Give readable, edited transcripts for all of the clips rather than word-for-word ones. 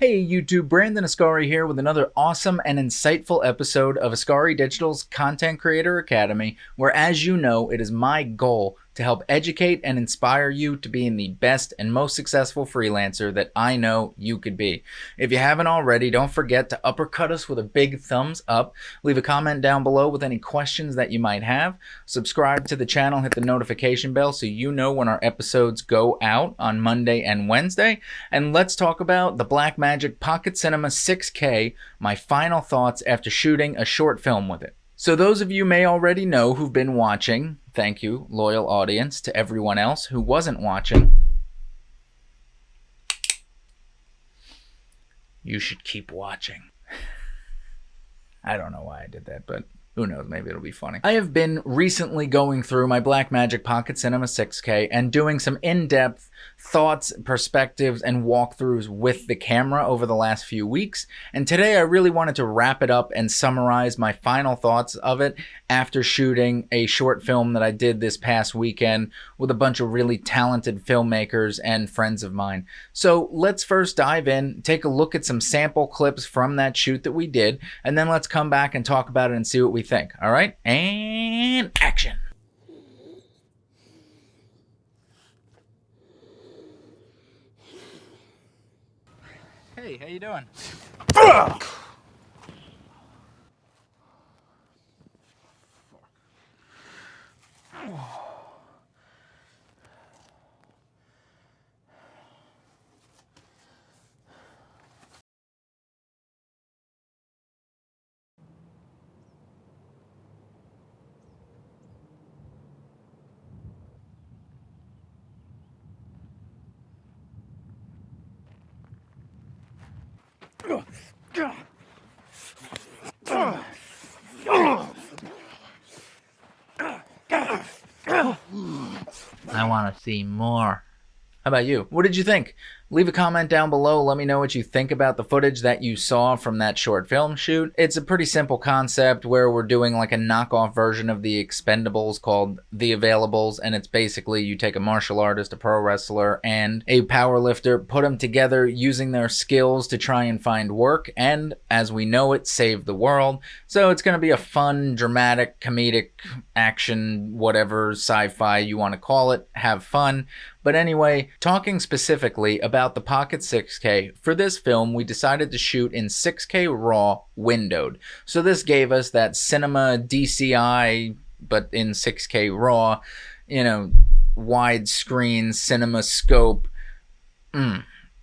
Hey YouTube, Brandon Ascari here with another awesome and insightful episode of Ascari Digital's Content Creator Academy, where, as you know, it is my goal to help educate and inspire you to being the best and most successful freelancer that I know you could be. If you haven't already, don't forget to uppercut us with a big thumbs up, leave a comment down below with any questions that you might have, subscribe to the channel, hit the notification bell so you know when our episodes go out on Monday and Wednesday, and let's talk about the Blackmagic Pocket Cinema 6K, my final thoughts after shooting a short film with it. So those of you may already know who've been watching, thank you, loyal audience. To everyone else who wasn't watching, you should keep watching. I don't know why I did that, but who knows, maybe it'll be funny. I have been recently going through my Blackmagic Pocket Cinema 6K and doing some in-depth thoughts, perspectives, and walkthroughs with the camera over the last few weeks. And today I really wanted to wrap it up and summarize my final thoughts of it after shooting a short film that I did this past weekend with a bunch of really talented filmmakers and friends of mine. So let's first dive in, take a look at some sample clips from that shoot that we did, and then let's come back and talk about it and see what we think. All right? And action. Hey, how you doing? I want to see more. How about you? What did you think? Leave a comment down below. Let me know what you think about the footage that you saw from that short film shoot. It's a pretty simple concept where we're doing like a knockoff version of the Expendables called The Availables, and it's basically you take a martial artist, a pro wrestler, and a power lifter, put them together using their skills to try and find work, and as we know it, save the world. So it's going to be a fun, dramatic, comedic, action, whatever, sci-fi you want to call it. Have fun. But anyway, talking specifically about the Pocket 6K, for this film we decided to shoot in 6K RAW windowed. So this gave us that cinema DCI, but in 6K RAW, you know, widescreen cinema scope.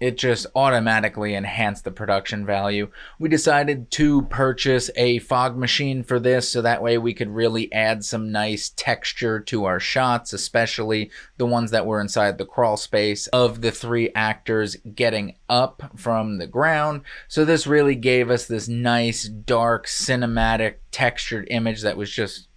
It just automatically enhanced the production value. We decided to purchase a fog machine for this so that way we could really add some nice texture to our shots, especially the ones that were inside the crawl space of the three actors getting up from the ground. So this really gave us this nice, dark, cinematic, textured image that was just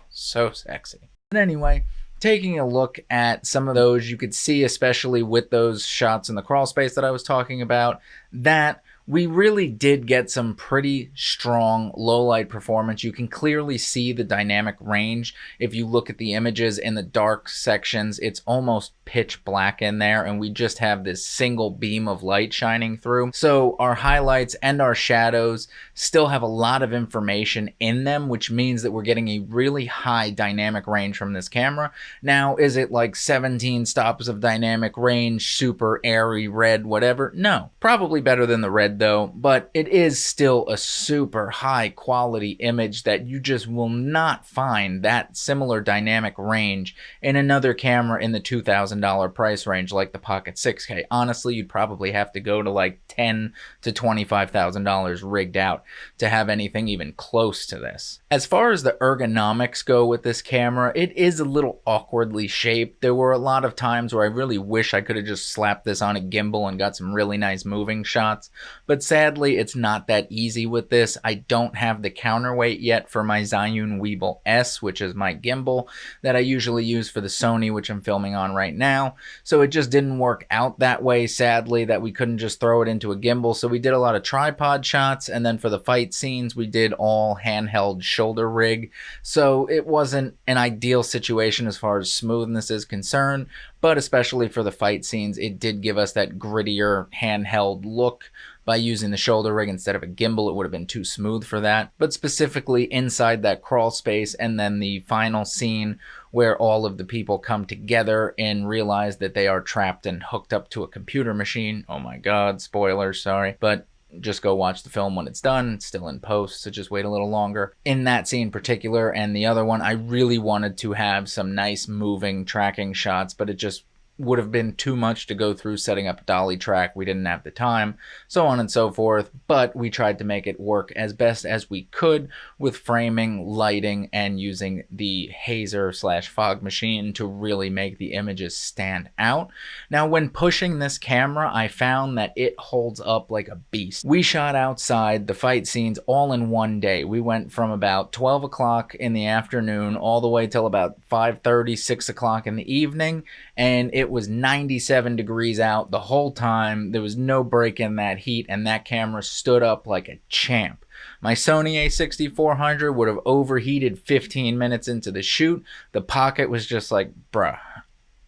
so sexy. But anyway, taking a look at some of those, you could see, especially with those shots in the crawl space that I was talking about, that we really did get some pretty strong low light performance. You can clearly see the dynamic range. If you look at the images in the dark sections, it's almost pitch black in there, and we just have this single beam of light shining through. So our highlights and our shadows still have a lot of information in them, which means that we're getting a really high dynamic range from this camera. Now, is it like 17 stops of dynamic range, super airy, red, whatever? No. Probably better than the red though, but it is still a super high quality image that you just will not find that similar dynamic range in another camera in the $2,000 price range like the Pocket 6K. Honestly, you'd probably have to go to like $10,000 to $25,000 rigged out to have anything even close to this. As far as the ergonomics go with this camera, it is a little awkwardly shaped. There were a lot of times where I really wish I could have just slapped this on a gimbal and got some really nice moving shots, but sadly it's not that easy with this. I don't have the counterweight yet for my Zhiyun Weebill S, which is my gimbal that I usually use for the Sony, which I'm filming on right now. So it just didn't work out that way, sadly, that we couldn't just throw it into a gimbal. So we did a lot of tripod shots, and then for the fight scenes we did all handheld shoulder rig. So it wasn't an ideal situation as far as smoothness is concerned, but especially for the fight scenes, it did give us that grittier handheld look. By using the shoulder rig instead of a gimbal, it would have been too smooth for that. But specifically inside that crawl space, and then the final scene where all of the people come together and realize that they are trapped and hooked up to a computer machine. Oh my god, spoilers, sorry. But just go watch the film when it's done. It's still in post, so just wait a little longer. In that scene in particular and the other one, I really wanted to have some nice moving tracking shots, but it just would have been too much to go through setting up a dolly track. We didn't have the time, so on and so forth, but we tried to make it work as best as we could with framing, lighting, and using the hazer / fog machine to really make the images stand out. Now, when pushing this camera, I found that it holds up like a beast. We shot outside the fight scenes all in one day. We went from about 12 o'clock in the afternoon all the way till about 5:30, 6 o'clock in the evening, and it was 97 degrees out the whole time. There was no break in that heat, and that camera stood up like a champ. My Sony a6400 would have overheated 15 minutes into the shoot. The Pocket was just like, bruh,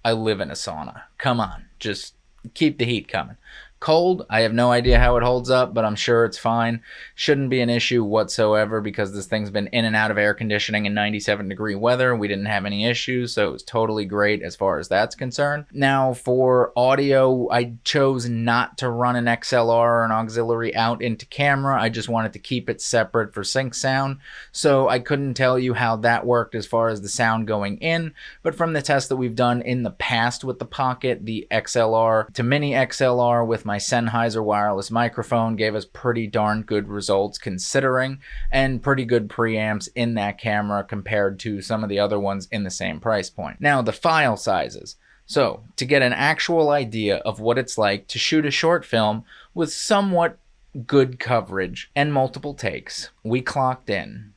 I live in a sauna. Come on, just keep the heat coming. Cold, I have no idea how it holds up, but I'm sure it's fine. Shouldn't be an issue whatsoever because this thing's been in and out of air conditioning in 97-degree weather. We didn't have any issues, so it was totally great as far as that's concerned. Now, for audio, I chose not to run an XLR or an auxiliary out into camera. I just wanted to keep it separate for sync sound, so I couldn't tell you how that worked as far as the sound going in, but from the test that we've done in the past with the Pocket, the XLR to mini XLR with my Sennheiser wireless microphone gave us pretty darn good results considering, and pretty good preamps in that camera compared to some of the other ones in the same price point. Now, the file sizes. So, to get an actual idea of what it's like to shoot a short film with somewhat good coverage and multiple takes, we clocked in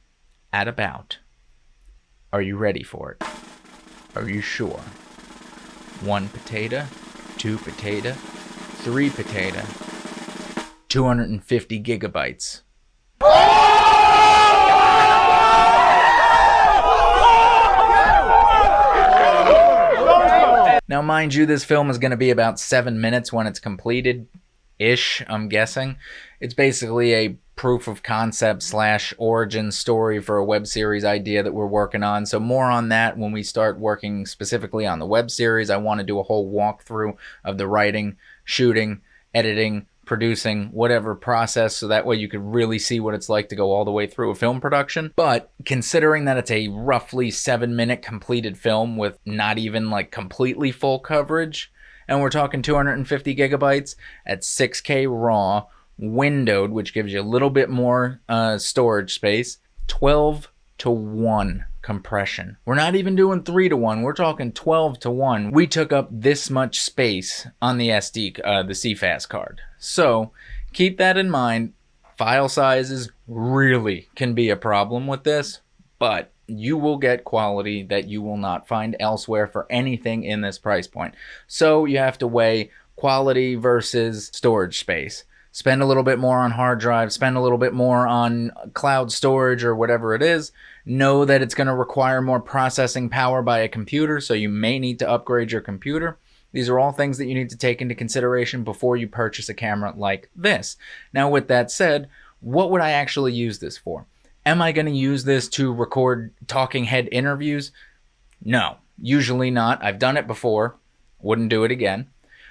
at about, are you ready for it? Are you sure? 1 potato, 2 potato, 3 potato, 250 gigabytes. Now, mind you, this film is going to be about 7 minutes when it's completed-ish, I'm guessing. It's basically a proof of concept / origin story for a web series idea that we're working on. So more on that when we start working specifically on the web series. I want to do a whole walkthrough of the writing, shooting, editing, producing, whatever process, so that way you could really see what it's like to go all the way through a film production. But considering that it's a roughly 7-minute completed film with not even like completely full coverage, and we're talking 250 gigabytes at 6K RAW, windowed, which gives you a little bit more storage space, 12:1 compression. We're not even doing 3:1. We're talking 12:1. We took up this much space on the the CFast card. So keep that in mind. File sizes really can be a problem with this, but you will get quality that you will not find elsewhere for anything in this price point. So you have to weigh quality versus storage space. Spend a little bit more on hard drive, spend a little bit more on cloud storage or whatever it is. Know that it's going to require more processing power by a computer, so you may need to upgrade your computer. These are all things that you need to take into consideration before you purchase a camera like this. Now, with that said, what would I actually use this for? Am I going to use this to record talking head interviews? No, usually not. I've done it before. Wouldn't do it again.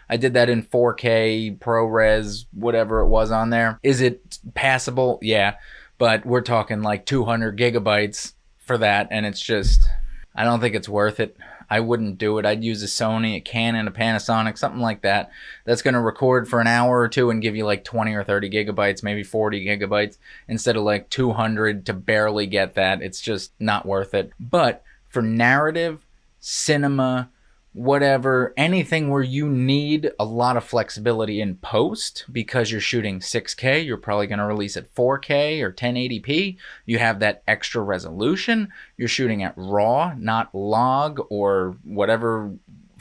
I did that in 4K, ProRes, whatever it was on there. Is it passable? Yeah, but we're talking like 200 gigabytes for that, and it's just, I don't think it's worth it. I wouldn't do it. I'd use a Sony, a Canon, a Panasonic, something like that. That's going to record for an hour or two and give you like 20 or 30 gigabytes, maybe 40 gigabytes, instead of like 200 to barely get that. It's just not worth it. But for narrative, cinema, whatever, anything where you need a lot of flexibility in post because you're shooting 6K, you're probably going to release at 4K or 1080p. You have that extra resolution. You're shooting at RAW, not log or whatever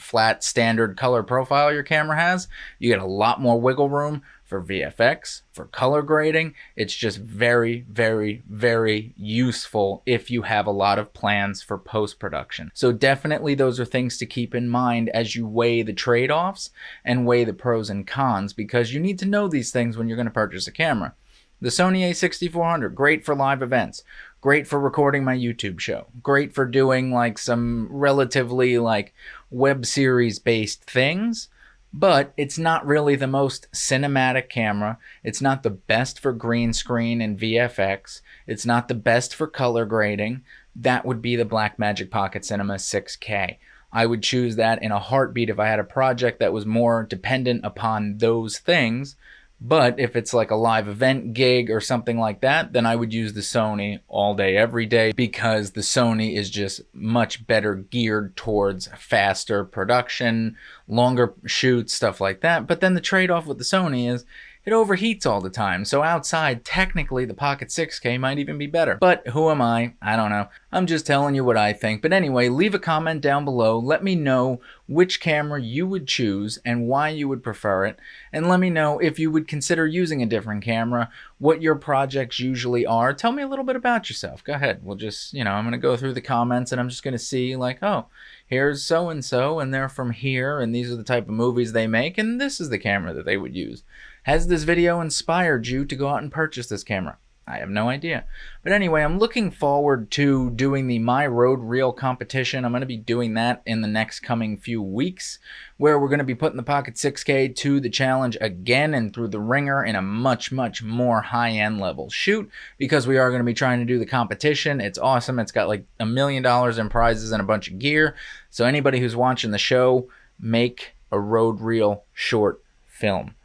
flat standard color profile your camera has. You get a lot more wiggle room for VFX, for color grading. It's just very, very, very useful if you have a lot of plans for post-production. So definitely those are things to keep in mind as you weigh the trade-offs and weigh the pros and cons, because you need to know these things when you're going to purchase a camera. The Sony a6400, great for live events, great for recording my YouTube show, great for doing like some relatively like web series based things. But it's not really the most cinematic camera. It's not the best for green screen and VFX. It's not the best for color grading. That would be the Blackmagic Pocket Cinema 6K. I would choose that in a heartbeat if I had a project that was more dependent upon those things. But if it's like a live event gig or something like that, then I would use the Sony all day, every day, because the Sony is just much better geared towards faster production, longer shoots, stuff like that. But then the trade-off with the Sony is it overheats all the time. So outside, technically, the Pocket 6K might even be better. But who am I? I don't know. I'm just telling you what I think. But anyway, leave a comment down below. Let me know which camera you would choose and why you would prefer it. And let me know if you would consider using a different camera, what your projects usually are. Tell me a little bit about yourself. Go ahead. We'll just, I'm going to go through the comments and I'm just going to see like, oh, here's so-and-so and they're from here and these are the type of movies they make and this is the camera that they would use. Has this video inspired you to go out and purchase this camera? I have no idea. But anyway, I'm looking forward to doing the My Road Reel competition. I'm going to be doing that in the next coming few weeks, where we're going to be putting the Pocket 6K to the challenge again and through the ringer in a much, much more high-end level shoot, because we are going to be trying to do the competition. It's awesome. It's got like $1 million in prizes and a bunch of gear. So anybody who's watching the show, make a road reel short film.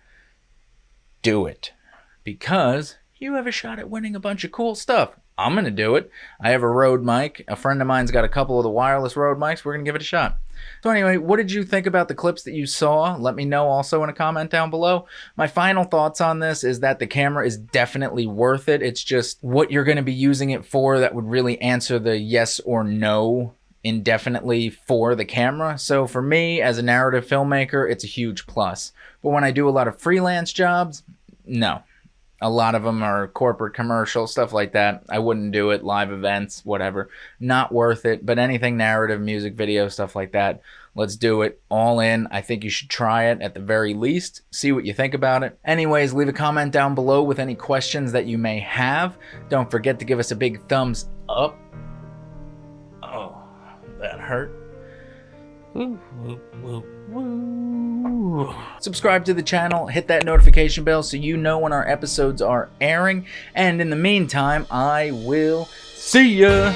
Do it, because you have a shot at winning a bunch of cool stuff. I'm going to do it. I have a Rode mic. A friend of mine's got a couple of the wireless Rode mics. We're going to give it a shot. So anyway, what did you think about the clips that you saw? Let me know also in a comment down below. My final thoughts on this is that the camera is definitely worth it. It's just what you're going to be using it for that would really answer the yes or no indefinitely for the camera. So for me as a narrative filmmaker, it's a huge plus. But when I do a lot of freelance jobs, no. A lot of them are corporate commercial, stuff like that. I wouldn't do it. Live events, whatever. Not worth it. But anything narrative, music video, stuff like that, let's do it. All in. I think you should try it at the very least. See what you think about it. Anyways, leave a comment down below with any questions that you may have. Don't forget to give us a big thumbs up. Oh, that hurt. Woo, woo, woo, woo. Subscribe to the channel, hit that notification bell so you know when our episodes are airing. And in the meantime, I will see ya.